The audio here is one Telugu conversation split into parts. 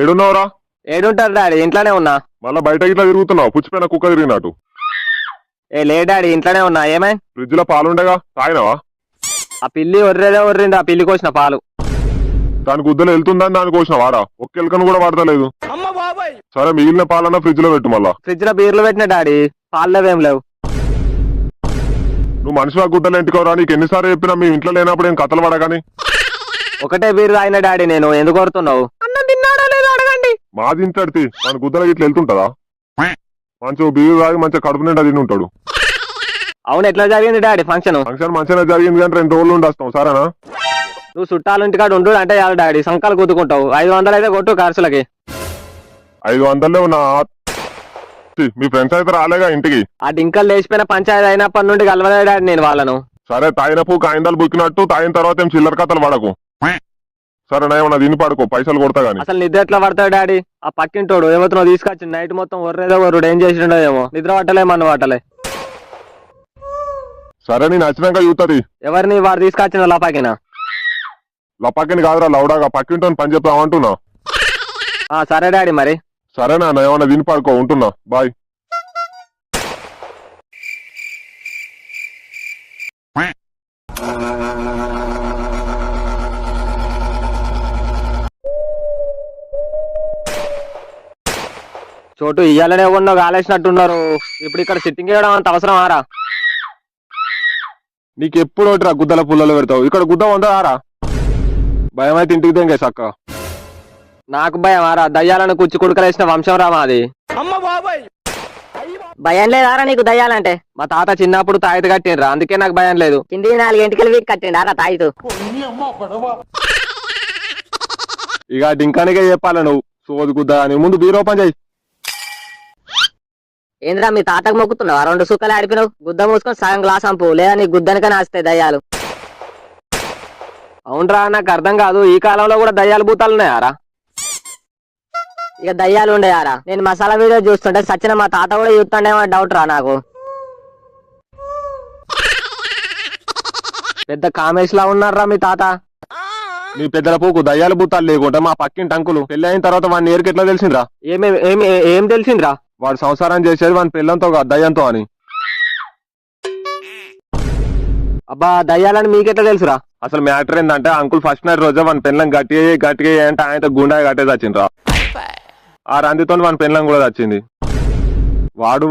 ఏడున్నావురా? ఏడుంటారు డాడీ, ఇంట్లోనే ఉన్నా. మళ్ళా బయట ఇట్లా తిరుగుతున్నావు, పుచ్చిపోయిన కుక్క తిరిగినట్టు. లే డాడీ, ఇంట్లోనే ఉన్నా. ఏమై ఫ్రిడ్జ్ లో పాలుండగా తాగినవా? ఆ పిల్లి ఒర్రేదే ఒర్రింది, ఆ పిల్లి కోసిన పాలు. దాని గుద్దలు వెళ్తుందని దాని కోసిన వారా? ఒక్క ఎలుకను కూడా పడతలేదు. సరే మిగిలిన పాలన్నా ఫ్రిడ్జ్ లో పెట్టు. మళ్ళా ఫ్రిడ్జ్ లో బీర్లు పెట్టిన డాడీ, పాలు లేవేం లేవు. నువ్వు మనిషిగా గుద్దలు ఎంటుకోరా? నీకు ఎన్నిసార్లు చెప్పినా మీ ఇంట్లో లేనప్పుడు ఏం కథలు పడగాని. ఒకటే బీర్ తాగిన డాడీ, నేను ఎందుకు కొడుతున్నావు? అన్నం తిన్నాడో లేదో అడగండి. మాది ఇంతడితే మన గుద్దలకి ఇట్లా వెళ్తుంటదా? మంచిగా బీరు తాగి మంచిగా కడుపు నిండా తిని ఉంటాడు. అవును, ఎట్లా జరిగింది డాడీ ఫంక్షన్? ఫంక్షన్ మంచిగా జరిగింది కానీ 2 రోజులు ఉండి వస్తాం, సరేనా? నువ్వు చుట్టాలు ఇంటికాడ ఉండు అంటే చాలు డాడీ, సంకాలు గుద్దుకుంటావు. 500 అయితే కొట్టు ఖర్చులకి. 500 నా మీ ఫ్రెండ్స్ అయితే రాలేగా ఇంటికి? ఆ డింకల్ లేచిపోయిన పంచాయతీ అయినప్పటి నుండి కలవలే డాడీ నేను వాళ్ళను. సరే తాగిన పూ కాయిందాలు బుక్కినట్టు తాగిన తర్వాత ఏం చిల్లర కథలు పడకు, సరేనా? ఏమన్నా దీన్ని పడుకో, పైసలు కొడతా గానీ. అసలు నిద్ర ఎట్లా పడతాడు డాడీ? ఆ పక్కింటోడు ఏమవుతున్నావు తీసుకొచ్చి నైట్ మొత్తం ఒర్రేదో ఒర్రుడు, ఏం చేసిండో ఏమో. నిద్ర పట్టలే మన పట్టలే. సరే నేను వచ్చినాక చూస్తుంది. ఎవరిని? వాడు తీసుకొచ్చిన లపాకిన? లపాకిని కాదురా, లౌడాగా పక్కింటో పని చెప్తామంటున్నా. సరే డాడీ మరి. సరేనా? ఏమన్నా దీన్ని పడుకో, ఉంటున్నా, బాయ్. చోటు ఇయ్యాలనే ఉన్నో కాలేసినట్టున్నారు. ఇప్పుడు ఇక్కడ సిట్టింగ్ వేయడం అంత అవసరం ఆరా? నీకు ఎప్పుడు ఒకటిరా గుద్దల పుల్లలు పెడతావు. ఇక్కడ గుద్ద ఉందా ఆరా? భయం అయితే ఇంటికి తెంగే సక్క. నాకు భయం ఆరా? దయ్యాలను కుచ్చి కుడుకలేసిన వంశం రా మాది. భయం లేదారా నీకు దయ్యాలంటే? మా తాత చిన్నప్పుడు తాయితు కట్టిండ్రా, అందుకే నాకు భయం లేదు. కింది 4 గంటలు వీక్ కట్టిండారా తాయితు? ఇక డింకానికే చెప్పాల నువ్వు సోది గుద్ద అని. ముందు బీరోపం చేయి. ఏంద్రా మీ తాతకు మొక్కుతున్నావా? 2 సుక్కలు ఆడిపినావు. గుద్ద మూసుకొని సగం గ్లాస్ అంపు, లేదా నీ గుద్దనికనే వస్తాయి దయ్యాలు. అవునరా, నాకు అర్థం కాదు, ఈ కాలంలో కూడా దయ్యాలు భూతాలు ఉన్నాయారా? ఇక దయ్యాలు ఉండేయారా? నేను మసాలా వీడియో చూస్తుంటే సచిన మా తాత కూడా చూస్తుండేమో డౌట్ రా నాకు. పెద్ద కామేష్ లా ఉన్నారా మీ తాత? నీ పెద్దల పోకు, దయ్యాల భూతాలు లేకుంటే మా పక్కింటి అంకులు పెళ్లి అయిన తర్వాత వాడిని ఏరికి ఎట్లా తెలిసిందిరా? ఏం తెలిసిందిరా? వాడు సంసారం చేసేది వాని పిల్లంతో కాదు, దయ్యంతో అని. అబ్బా, దయ్యాలని మీకెట్లా తెలుసురా? అసలు మ్యాటర్ ఏంటంటే అంకుల్ ఫస్ట్ నైట్ రోజే వాని పెళ్ళం గట్టిగా అంటే ఆయన గుండా కట్టేది వచ్చిండ్రా. ఆ రందితో వాని పెళ్ళం కూడా వచ్చింది.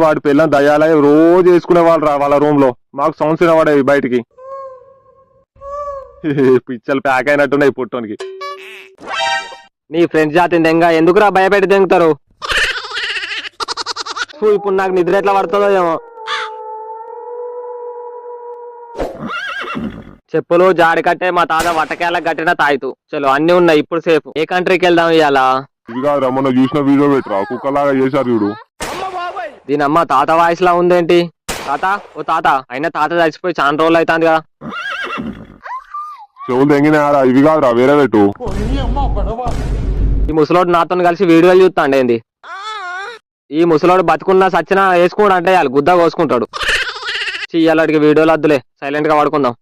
వాడి పెళ్ళం దయ్యాలై రోజు వేసుకునే వాళ్ళు రా వాళ్ళ రూమ్ లో. మాకు సౌండ్స్ వినవాడేవి బయటికి. పిచ్చలు ప్యాక్ అయినట్టున్నాయి పుట్టోనికి. నీ ఫ్రెండ్స్ జాతి దెంగ ఎందుకురా భయపెట్టి దెంగుతారు? ఇప్పుడు నాకు నిద్ర ఎట్లా పడుతుందో ఏమో. చెప్పులు జాడి కట్టే మా తాత వటకేళ్ళ కట్టిన తాయితు. చలో అన్ని ఉన్నాయి, ఇప్పుడు సేఫ్. ఏ కంట్రీకి వెళ్దాం ఇవాళ? ఇది కాదురా, మొన్న చూసిన వీడియో పెట్టరా, కుక్కలాగా చేశారు చూడు. దీని అమ్మ తాత వాయిస్ లా ఉందేంటి? తాత, ఓ తాత. అయినా తాత చచ్చిపోయి చాలా రోజులు అవుతుంది కదా. చెవులు తెంగినారా? ఇవి కాదురా, వేరే పెట్టు. ఈ ముసలోడు నాతో కలిసి వీడియోలు చూస్తాండి ఏంది? ఈ ముసలోడు బతుకున్నా సచ్చినా వేసుకుంటా అంటే వాళ్ళు గుద్ద కోసుకుంటాడు. చెయ్యాలడికి వీడియోలు వద్దులే, సైలెంట్ గా పడుకుందాం.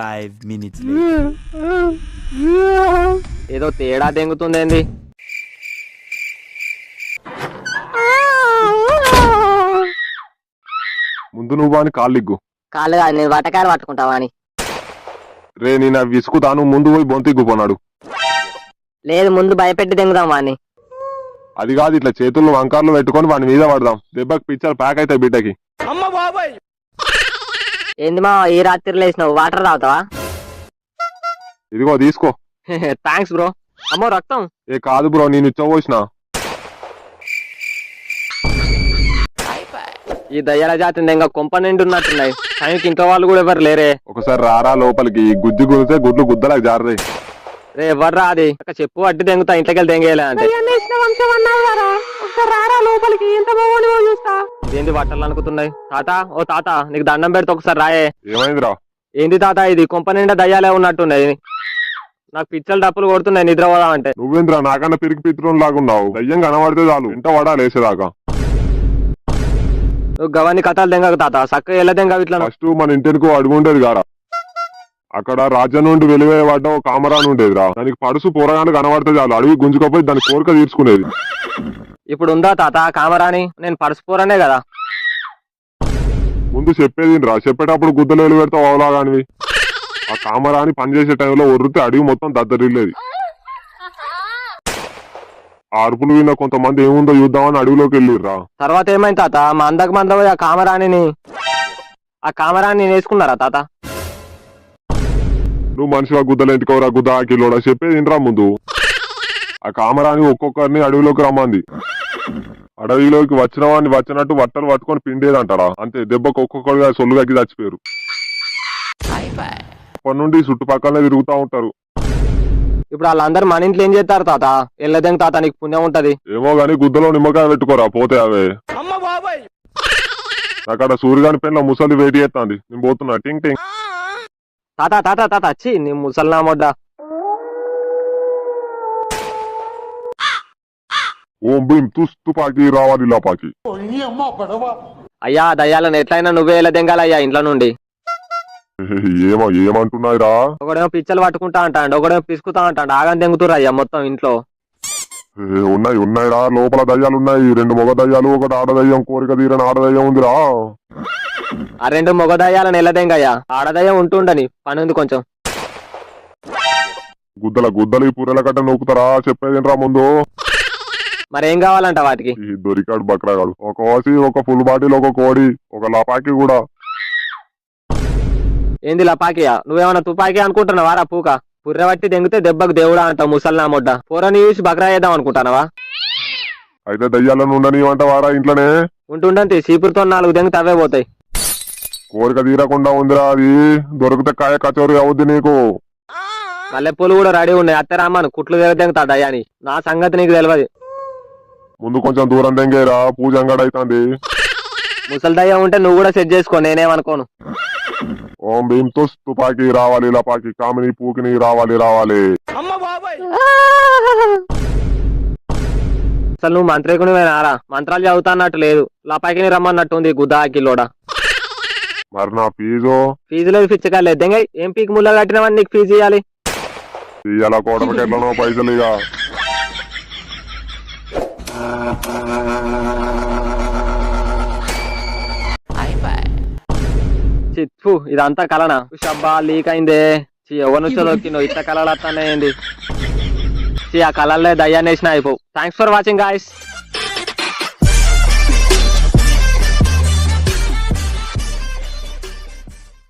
5 minutes later. ఏదో తేడా దెంగుతుంది ఏంది? ముందు నువ్వు అని కాళ్ళిగ్గు. కాళ్ళు కాదు, నేను వటకాయలు పట్టుకుంటావా అని. రే నేను విసుకుతాను, ముందు పోయి బొంతిగ్గుపోన్నాడు. లేదు, ముందు భయపెట్టి దెంగుదాం వాడిని. అది కాదు, ఇట్లా చేతుల్లో వంకార్లు పెట్టుకొని వాడి మీద పడదాం. దెబ్బకి పిచ్చర్ ప్యాక్ అవుతాయి బిడ్డకి. ఏంది మా ఈ రాత్రి లేచినావు? వాటర్ తాగుతావా? ఇదిగో తీసుకో. Thanks bro. అమ్మో రక్తం. ఏ కాదు బ్రో, నేను ఇచ్చబోసిన. ఈ దయ్యాల జాతి ఇంకా కొంప నిండి ఉన్నట్టున్నాయి. టైంకి ఇంట్లో వాళ్ళు కూడా ఎవరు లేరే. ఒకసారి రారా లోపలికి, గుజ్జు గురితే గుడ్లు గుద్దలకు జారదే. రే ఎవర్రా అది? చెప్పు అడ్డు దెంగుతా, ఇంట్లోకి వెళ్ళి దెంగేయాలి అంటే. ఏంది బట్టలు అనుకుతున్నాయి? తాత, ఓ తాత, నీకు దండం పెడితే ఒకసారి రాయే. ఏమైందిరా? ఏంది తాత ఇది? కొంప నిండా దయ్యాలే ఉన్నట్టున్నాయి. నాకు పిచ్చలు డప్పులు కొడుతున్నాయి నిద్ర పోదామంటే. నువ్వేంద్రా నాకన్నా పిరికి పిత్రం లాగున్నావు? దయ్యం కనబడితే చాలు ఇంట పడాలి వేసేదాకా. నువ్వు గవాన్ని కథలు దెంగకు తాత, చక్కగా ఎలా దెంగ ఇట్లా? ఫస్ట్ మన ఇంటికి అడుగుండేది కారా, అక్కడ రాజ్యం నుండి వెలివేయబడ్డ ఒక కామరాన్ ఉండేదిరా. దానికి పడుసు పోరగానే కనబడితే చాలు అడవి గుంజుకపోయి దాని కోరిక తీర్చుకునేది. ఇప్పుడు ఉందా తాత కామరాని? నేను పడుచుకోరనే కదా. ముందు చెప్పేది రా, చెప్పేటప్పుడు గుద్దలు వెలు పెడతావు అవలాగానివి. ఆ కామరాని పనిచేసే టైంలో ఒర్రితే అడవి మొత్తం దద్దరిల్లేది. ఆ అరుపులు విన్న కొంతమంది ఏముందో చూద్దామని అడవిలోకి వెళ్ళిర్రా. తర్వాత ఏమైంది తాత? మా అందకు మంద పోయి ఆ కామరాన్ని వేసుకున్నారా తాత? నువ్వు మనిషిగా గుద్దలు ఎంటుకోరా గుద్ద ఆకిలోడా, చెప్పేది ఇంట్రా ముందు. ఆ కామరాని ఒక్కొక్కరిని అడవిలోకి రమ్మంది. అడవిలోకి వచ్చిన వాడిని వచ్చినట్టు వట్టలు పట్టుకొని పిండేదంటారా. అంతే, దెబ్బకు ఒక్కొక్కరుగా సొల్లుగక్కి చచ్చిపోయారు. అప్పటి నుండి చుట్టుపక్కలనే తిరుగుతూ ఉంటారు. ఇప్పుడు వాళ్ళందరూ మన ఇంట్లో ఏం చేస్తారు తాత? వెళ్ళదేం తాత, నీకు పుణ్యం ఉంటది. ఏమో గాని గుద్దలో నిమ్మకాయ పెట్టుకోరా పోతే అవే. అక్కడ సూర్యగాని పెన్ల ముసలి వేటి చేస్తాంది. నేను పోతున్నా. టింగ్ టింగ్. తాత తాత తాత వచ్చి నీ ముసల్నా మొడ్డ. ఓం భీం తుపాకి రావాలి లాపాకి. అయ్యా దయ్యాలను ఎట్లయినా నువ్వే వెళ్ళదెంగాలయ్యా ఇంట్లో నుండి. ఏమంటున్నాయిరా? ఒకడేమో పిచ్చలు పట్టుకుంటా అంటాడు, ఒకడేమో పిసుకుతా అంటాడు. ఆగని తెంగుతురు అయ్యా మొత్తం ఇంట్లో. ఉన్నాయిరా, లోపల దయ్యాలు ఉన్నాయి. 2 మగ దయ్యాలు, 1 ఆడదయ్యం. కోరిక తీరని ఆడదయ్యం ఉందిరా. ఆ 2 మగ దయ్యాలను వెళ్ళదెంగయ్యా. ఆడదయ్యం ఉంటుండని పని ఉంది కొంచెం. గుద్దలు ఈ పూరెల కట్ట నొక్కుతారా? చెప్పేదిరా ముందు. మరేం కావాలంట వాటికి? దొరికాడు బక్రాగాడు. ఒక ఓసి, ఒక ఫుల్ బాటిల్, ఒక కోడి, ఒక లపాకి కూడా. ఏంది లపాకియా? నువ్వేమన్నా తుపాకి అనుకుంటున్నావా రా పూక? పుర్రెబట్టి దెంగితే దెబ్బకు దేవుడా అంటావు ముసల్నా మొడ్డ. పూరని చూసి బక్రా చేద్దాం అనుకుంటానవా? అయితే దయ్యాలను ఉండనివంటవారా ఇంట్లోనే? ఉంటుండంతి సీపురుతో 4 దెంగితే అవే పోతాయి. కోరిక తీరకుండా ఉందిరా అది. దొరికితే కాయ కచోరీ అవుద్ది నీకు. మల్లెపూలు కూడా రెడీ ఉన్నాయి. అత్తరామ్మను కుట్లు దెంగుతా దయ్యాని. నా సంగతి నీకు తెలియదు. ముందు కొంచెం దూరం దెంగేరా, పూజ అంగడైతాంది. ముసలి దయ్యం ఉంటే నువ్వు కూడా సెట్ చేసుకో, నేనేమనుకోను. ఓం భీం తుపాకి రావాలి లపాకి. కామిని పూకిని రావాలి. అసలు నువ్వు మంత్రికునివేనారా? మంత్రాలు చదువుతా అన్నట్టు లేదు. లపాకిని రమ్మన్నట్టు ఉంది గుద్దాకిలోడా. మరి నా ఫీజు లేదు, పిచ్చకాలేదు. దెంగ ఏం పీకి ముళ్ళ కట్టినవని నీకు ఫీజు ఇవ్వాలి. ఇయ్యాల కోటలకి ఎట్లనో పైసలు ఇక. చిత్తు ఇదంతా కలనా? షబ్బా లీక్ అయిందే. ఎవరి నుంచో దొక్కినో ఇంత కలలు వస్తానే ఏంది? ఆ కలర్లే దయ్యాన్ని వేసిన అయిపో. Thanks for watching guys.